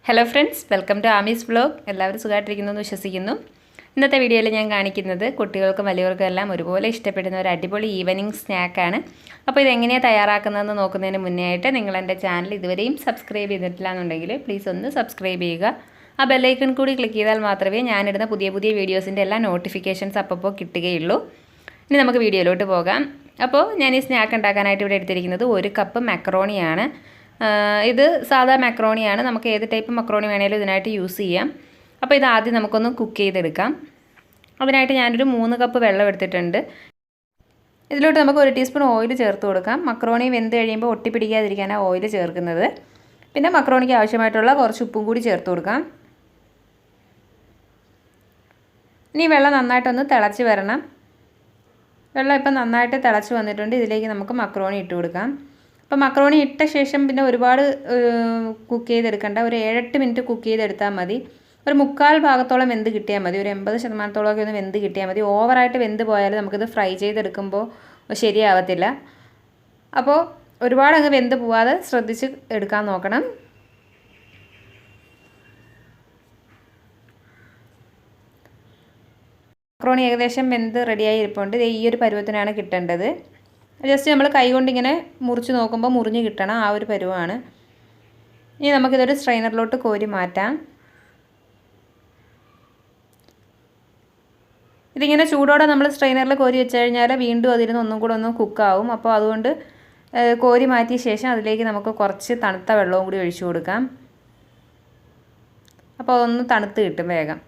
Hello friends, welcome to ആമീസ് vlog. എല്ലാവരും സുഖമായിട്ടിരിക്കുന്നു എന്ന് വിശ്വസിക്കുന്നു. ഇന്നത്തെ വീഡിയോയിൽ ഞാൻ കാണിക്കുന്നത് കുട്ടികൾക്കും വലിയവർക്കും എല്ലാം ഒരുപോലെ ഇഷ്ടപ്പെടുന്ന ഒരു അടിപൊളി ഈവനിങ് സ്നാക്കാണ്. അപ്പോൾ ഇതെങ്ങനെയാണ് തയ്യാറാക്കുന്നതെന്ന് നോക്കുന്നതിന് മുന്നേ ആയിട്ട് നിങ്ങൾ എൻ്റെ ചാനൽ ഇതുവരെയും സബ്സ്ക്രൈബ് ചെയ്തിട്ടില്ല എന്നുണ്ടെങ്കിൽ പ്ലീസ് ഒന്ന് സബ്സ്ക്രൈബ് ചെയ്യുക. ആ ബെല്ലൈക്കൺ കൂടി ക്ലിക്ക് ചെയ്താൽ മാത്രമേ ഞാനിടുന്ന പുതിയ പുതിയ വീഡിയോസിൻ്റെ എല്ലാ നോട്ടിഫിക്കേഷൻസ് അപ്പോൾ കിട്ടുകയുള്ളൂ. ഇനി നമുക്ക് വീഡിയോയിലോട്ട് പോകാം. അപ്പോൾ ഞാൻ ഈ സ്നാക്ക് ഉണ്ടാക്കാനായിട്ട് ഇവിടെ എടുത്തിരിക്കുന്നത് 1 കപ്പ് മാക്രോണിയാണ്. ഇത് സാധാ മക്രോണിയാണ്. നമുക്ക് ഏത് ടൈപ്പ് മക്രോണി വേണേലും ഇതിനായിട്ട് യൂസ് ചെയ്യാം. അപ്പോൾ ഇത് ആദ്യം നമുക്കൊന്ന് കുക്ക് ചെയ്തെടുക്കാം. അതിനായിട്ട് ഞാനൊരു 3 കപ്പ് വെള്ളം എടുത്തിട്ടുണ്ട്. ഇതിലോട്ട് നമുക്ക് 1 ടീസ്പൂൺ ഓയിൽ ചേർത്ത് കൊടുക്കാം. മക്രോണി വെന്ത് കഴിയുമ്പോൾ ഒട്ടിപ്പിടിക്കാതിരിക്കാനാണ് ഓയിൽ ചേർക്കുന്നത്. പിന്നെ മക്രോണിക്ക് ആവശ്യമായിട്ടുള്ള കുറച്ച് ഉപ്പും കൂടി ചേർത്ത് കൊടുക്കാം. ഇനി വെള്ളം നന്നായിട്ടൊന്ന് തിളച്ച് വരണം. വെള്ളം ഇപ്പം നന്നായിട്ട് തിളച്ച് വന്നിട്ടുണ്ട്. ഇതിലേക്ക് നമുക്ക് മക്രോണി ഇട്ട് കൊടുക്കാം. അപ്പോൾ മക്രോണി ഇട്ട ശേഷം പിന്നെ ഒരുപാട് കുക്ക് ചെയ്തെടുക്കണ്ട. ഒരു 7-8 മിനിറ്റ് കുക്ക് ചെയ്തെടുത്താൽ മതി. ഒരു 3/4 ഭാഗത്തോളം വെന്ത് കിട്ടിയാൽ മതി. ഒരു 80% ഒന്ന് വെന്ത് കിട്ടിയാൽ മതി. ഓവറായിട്ട് വെന്ത് പോയാൽ നമുക്കിത് ഫ്രൈ ചെയ്തെടുക്കുമ്പോൾ ശരിയാവത്തില്ല. അപ്പോൾ ഒരുപാട് അങ്ങ് വെന്ത് പോവാതെ ശ്രദ്ധിച്ച് എടുക്കാൻ നോക്കണം. മക്രോണി ഏകദേശം വെന്ത് റെഡിയായി ഇരിപ്പുണ്ട്. ഈ ഒരു പരുവത്തിനാണ് കിട്ടേണ്ടത്. ജസ്റ്റ് നമ്മൾ കൈ കൊണ്ടിങ്ങനെ മുറിച്ച് നോക്കുമ്പോൾ മുറിഞ്ഞ് കിട്ടണം. ആ ഒരു പരുവമാണ്. ഇനി നമുക്കിതൊരു സ്ട്രെയിനറിലോട്ട് കോരി മാറ്റാം. ഇതിങ്ങനെ ചൂടോടെ നമ്മൾ സ്ട്രെയിനറിൽ കോരി വെച്ച് കഴിഞ്ഞാൽ വീണ്ടും അതിരുന്ന് ഒന്നും കൂടെ ഒന്ന് കുക്കാവും. അപ്പോൾ അതുകൊണ്ട് കോരി മാറ്റിയ ശേഷം അതിലേക്ക് നമുക്ക് കുറച്ച് തണുത്ത വെള്ളവും കൂടി ഒഴിച്ചു കൊടുക്കാം. അപ്പോൾ അതൊന്ന് തണുത്ത് കിട്ടും വേഗം.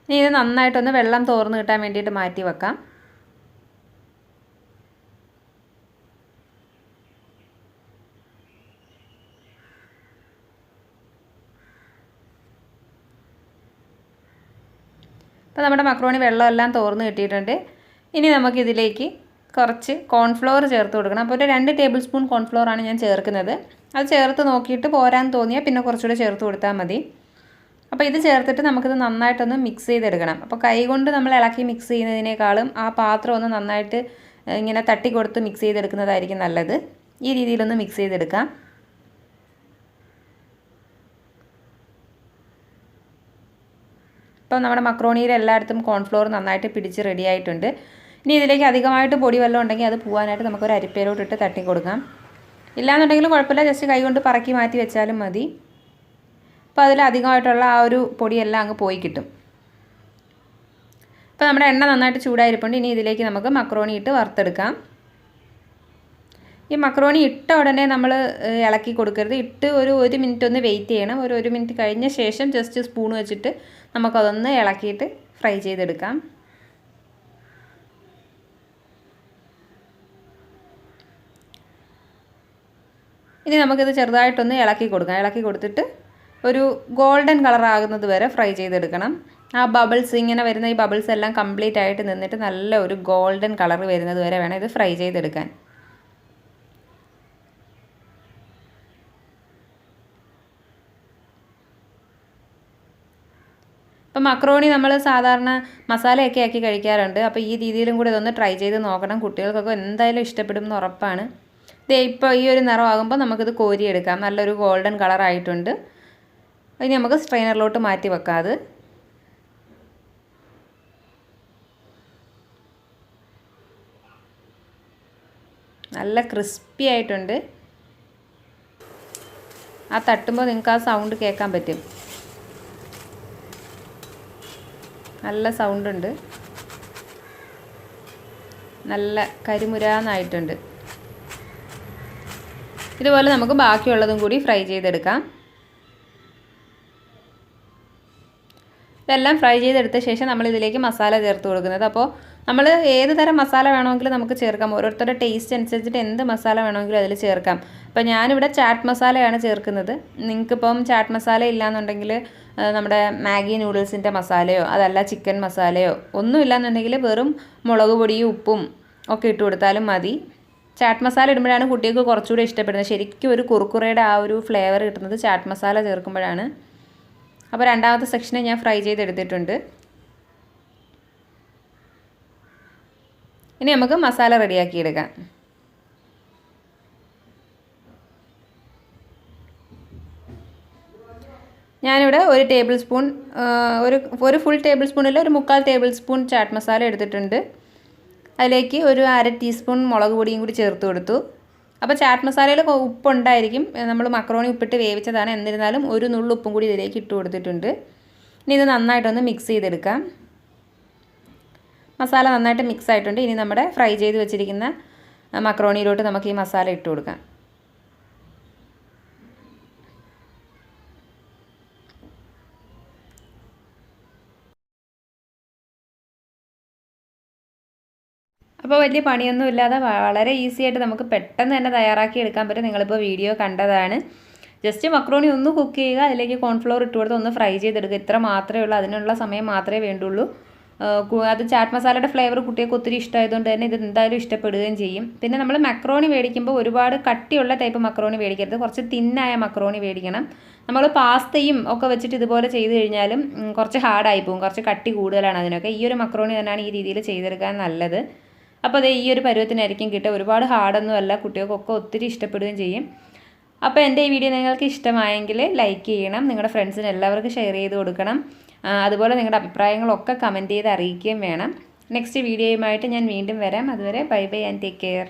ഇനി ഇത് നന്നായിട്ടൊന്ന് വെള്ളം തോർന്ന് കിട്ടാൻ വേണ്ടിയിട്ട് മാറ്റി വെക്കാം. അപ്പോൾ നമ്മുടെ മക്രോണി വെള്ളമെല്ലാം തോർന്ന് കിട്ടിയിട്ടുണ്ട്. ഇനി നമുക്കിതിലേക്ക് കുറച്ച് കോൺഫ്ലോർ ചേർത്ത് കൊടുക്കണം. അപ്പോൾ ഒരു 2 ടേബിൾ സ്പൂൺ കോൺഫ്ലോറാണ് ഞാൻ ചേർക്കുന്നത്. അത് ചേർത്ത് നോക്കിയിട്ട് പോരാൻ തോന്നിയാൽ പിന്നെ കുറച്ചുകൂടെ ചേർത്ത് കൊടുത്താൽ മതി. അപ്പോൾ ഇത് ചേർത്തിട്ട് നമുക്കിത് നന്നായിട്ടൊന്ന് മിക്സ് ചെയ്തെടുക്കണം. അപ്പോൾ കൈ കൊണ്ട് നമ്മൾ ഇളക്കി മിക്സ് ചെയ്യുന്നതിനേക്കാളും ആ പാത്രം ഒന്ന് നന്നായിട്ട് ഇങ്ങനെ തട്ടി കൊടുത്ത് മിക്സ് ചെയ്തെടുക്കുന്നതായിരിക്കും നല്ലത്. ഈ രീതിയിലൊന്ന് മിക്സ് ചെയ്തെടുക്കാം. ഇപ്പോൾ നമ്മുടെ മക്രോണിയിൽ എല്ലായിടത്തും കോൺഫ്ലോർ നന്നായിട്ട് പിടിച്ച് റെഡി ആയിട്ടുണ്ട്. ഇനി ഇതിലേക്ക് അധികമായിട്ട് പൊടി വല്ലതും ഉണ്ടെങ്കിൽ അത് പോകാനായിട്ട് നമുക്കൊരു അരിപ്പയിലോട്ടിട്ട് തട്ടി കൊടുക്കാം. ഇല്ലാന്നുണ്ടെങ്കിലും കുഴപ്പമില്ല, ജസ്റ്റ് കൈ കൊണ്ട് പറക്കി മാറ്റി വെച്ചാലും മതി. അപ്പോൾ അതിൽ അധികമായിട്ടുള്ള ആ ഒരു പൊടിയെല്ലാം അങ്ങ് പോയി കിട്ടും. അപ്പോൾ നമ്മുടെ എണ്ണ നന്നായിട്ട് ചൂടായിരിപ്പുണ്ട്. ഇനി ഇതിലേക്ക് നമുക്ക് മക്രോണി ഇട്ട് വറുത്തെടുക്കാം. ഈ മക്രോണി ഇട്ട ഉടനെ നമ്മൾ ഇളക്കി കൊടുക്കരുത്. ഇട്ട് ഒരു 1 മിനിറ്റ് ഒന്ന് വെയിറ്റ് ചെയ്യണം. ഒരു 1 മിനിറ്റ് കഴിഞ്ഞ ശേഷം ജസ്റ്റ് സ്പൂൺ വെച്ചിട്ട് നമുക്കതൊന്ന് ഇളക്കിയിട്ട് ഫ്രൈ ചെയ്തെടുക്കാം. ഇനി നമുക്കിത് ചെറുതായിട്ടൊന്ന് ഇളക്കി കൊടുക്കാം. ഇളക്കി കൊടുത്തിട്ട് ഒരു ഗോൾഡൻ കളർ ആകുന്നത് വരെ ഫ്രൈ ചെയ്തെടുക്കണം. ആ ബബിൾസ് ഇങ്ങനെ വരുന്ന ഈ ബബിൾസ് എല്ലാം കംപ്ലീറ്റ് ആയിട്ട് നിന്നിട്ട് നല്ല ഒരു ഗോൾഡൻ കളർ വരുന്നത് വരെ വേണം ഇത് ഫ്രൈ ചെയ്തെടുക്കാൻ. ഇപ്പം മക്രോണി നമ്മൾ സാധാരണ മസാലയൊക്കെ ആക്കി കഴിക്കാറുണ്ട്. അപ്പോൾ ഈ രീതിയിലും കൂടി ഇതൊന്ന് ട്രൈ ചെയ്ത് നോക്കണം. കുട്ടികൾക്കൊക്കെ എന്തായാലും ഇഷ്ടപ്പെടും എന്ന് ഉറപ്പാണ്. ഇപ്പോൾ ഈ ഒരു നിറമാകുമ്പോൾ നമുക്കിത് കോരിയെടുക്കാം. നല്ലൊരു ഗോൾഡൻ കളർ ആയിട്ടുണ്ട്. ഇനി നമുക്ക് സ്ട്രെയിനറിലോട്ട് മാറ്റി വെക്കാം. അത് നല്ല ക്രിസ്പി ആയിട്ടുണ്ട്. ആ തട്ടുമ്പോൾ നിങ്ങൾക്ക് ആ സൗണ്ട് കേൾക്കാൻ പറ്റും. നല്ല സൗണ്ടുണ്ട്. നല്ല കരിമുരാന്നായിട്ടുണ്ട്. ഇതുപോലെ നമുക്ക് ബാക്കിയുള്ളതും കൂടി ഫ്രൈ ചെയ്തെടുക്കാം. ഇതെല്ലാം ഫ്രൈ ചെയ്തെടുത്ത ശേഷം നമ്മൾ ഇതിലേക്ക് മസാല ചേർത്ത് കൊടുക്കുന്നത്. അപ്പോൾ നമ്മൾ ഏത് തരം മസാല വേണമെങ്കിലും നമുക്ക് ചേർക്കാം. ഓരോരുത്തരുടെ ടേസ്റ്റ് അനുസരിച്ചിട്ട് എന്ത് മസാല വേണമെങ്കിലും അതിൽ ചേർക്കാം. അപ്പോൾ ഞാനിവിടെ ചാറ്റ് മസാലയാണ് ചേർക്കുന്നത്. നിങ്ങൾക്കിപ്പം ചാറ്റ് മസാല ഇല്ലയെന്നുണ്ടെങ്കിൽ നമ്മുടെ മാഗി നൂഡിൽസിൻ്റെ മസാലയോ അതല്ല ചിക്കൻ മസാലയോ ഒന്നും ഇല്ലയെന്നുണ്ടെങ്കിൽ വെറും മുളക് പൊടിയും ഉപ്പും ഒക്കെ ഇട്ട് കൊടുത്താലും മതി. ചാറ്റ് മസാല ഇടുമ്പോഴാണ് കുട്ടികൾക്ക് കുറച്ചുകൂടി ഇഷ്ടപ്പെടുന്നത്. ശരിക്കും ഒരു കുറുക്കുറയുടെ ആ ഒരു ഫ്ലേവർ കിട്ടുന്നത് ചാറ്റ് മസാല ചേർക്കുമ്പോഴാണ്. അപ്പോൾ രണ്ടാമത്തെ സെക്ഷനെ ഞാൻ ഫ്രൈ ചെയ്തെടുത്തിട്ടുണ്ട്. ഇനി നമുക്ക് മസാല റെഡിയാക്കി എടുക്കാം. ഞാനിവിടെ ഒരു ടേബിൾ സ്പൂൺ ഒരു ഫുൾ ടേബിൾ സ്പൂണിൽ ഒരു 3/4 ടേബിൾ സ്പൂൺ ചാറ്റ് മസാല എടുത്തിട്ടുണ്ട്. അതിലേക്ക് ഒരു 1/2 ടീസ്പൂൺ മുളക് പൊടിയും കൂടി ചേർത്ത് കൊടുത്തു. അപ്പോൾ ചാറ്റ് മസാലയിൽ ഉപ്പുണ്ടായിരിക്കും, നമ്മൾ മക്രോണി ഉപ്പിട്ട് വേവിച്ചതാണ്. എന്നിരുന്നാലും ഒരു നുള്ളു ഉപ്പും കൂടി ഇതിലേക്ക് ഇട്ട് കൊടുത്തിട്ടുണ്ട്. ഇനി ഇത് നന്നായിട്ടൊന്ന് മിക്സ് ചെയ്തെടുക്കാം. മസാല നന്നായിട്ട് മിക്സ് ആയിട്ടുണ്ട്. ഇനി നമ്മുടെ ഫ്രൈ ചെയ്ത് വെച്ചിരിക്കുന്ന മക്രോണിയിലോട്ട് നമുക്ക് ഈ മസാല ഇട്ട് കൊടുക്കാം. അപ്പോൾ വലിയ പണിയൊന്നും ഇല്ലാതെ വളരെ ഈസി ആയിട്ട് നമുക്ക് പെട്ടെന്ന് തന്നെ തയ്യാറാക്കി എടുക്കാൻ പറ്റും. നിങ്ങളിപ്പോൾ വീഡിയോ കണ്ടതാണ്. ജസ്റ്റ് മക്രോണി ഒന്ന് കുക്ക് ചെയ്യുക, അതിലേക്ക് കോൺഫ്ലോർ ഇട്ട് കൊടുത്ത് ഒന്ന് ഫ്രൈ ചെയ്തെടുക്കുക. ഇത്ര മാത്രമേ ഉള്ളൂ, അതിനുള്ള സമയം മാത്രമേ വേണ്ടുള്ളൂ. അത് ചാറ്റ് മസാലയുടെ ഫ്ലേവർ കുട്ടികൾക്ക് ഒത്തിരി ഇഷ്ടമായതുകൊണ്ട് തന്നെ ഇത് എന്തായാലും ഇഷ്ടപ്പെടുകയും ചെയ്യും. പിന്നെ നമ്മൾ മക്രോണി മേടിക്കുമ്പോൾ ഒരുപാട് കട്ടിയുള്ള ടൈപ്പ് മക്രോണി മേടിക്കരുത്, കുറച്ച് തിന്നായ മക്രോണി മേടിക്കണം. നമ്മൾ പാസ്തയും ഒക്കെ വെച്ചിട്ട് ഇതുപോലെ ചെയ്ത് കഴിഞ്ഞാലും കുറച്ച് ഹാർഡായി പോകും, കുറച്ച് കട്ടി കൂടുതലാണ് അതിനൊക്കെ. ഈ ഒരു മക്രോണി തന്നെയാണ് ഈ രീതിയിൽ ചെയ്തെടുക്കാൻ നല്ലത്. അപ്പോൾ അത് ഈ ഒരു പരുവത്തിനായിരിക്കും കിട്ടുക. ഒരുപാട് ഹാർഡൊന്നും അല്ല, കുട്ടികൾക്കൊക്കെ ഒത്തിരി ഇഷ്ടപ്പെടുകയും ചെയ്യും. അപ്പോൾ എൻ്റെ ഈ വീഡിയോ നിങ്ങൾക്ക് ഇഷ്ടമായെങ്കിൽ ലൈക്ക് ചെയ്യണം, നിങ്ങളുടെ ഫ്രണ്ട്സിന് എല്ലാവർക്കും ഷെയർ ചെയ്ത് കൊടുക്കണം. അതുപോലെ നിങ്ങളുടെ അഭിപ്രായങ്ങളൊക്കെ കമൻറ്റ് ചെയ്ത് അറിയിക്കുകയും വേണം. നെക്സ്റ്റ് വീഡിയോയുമായിട്ട് ഞാൻ വീണ്ടും വരാം. അതുവരെ bye bye and take care.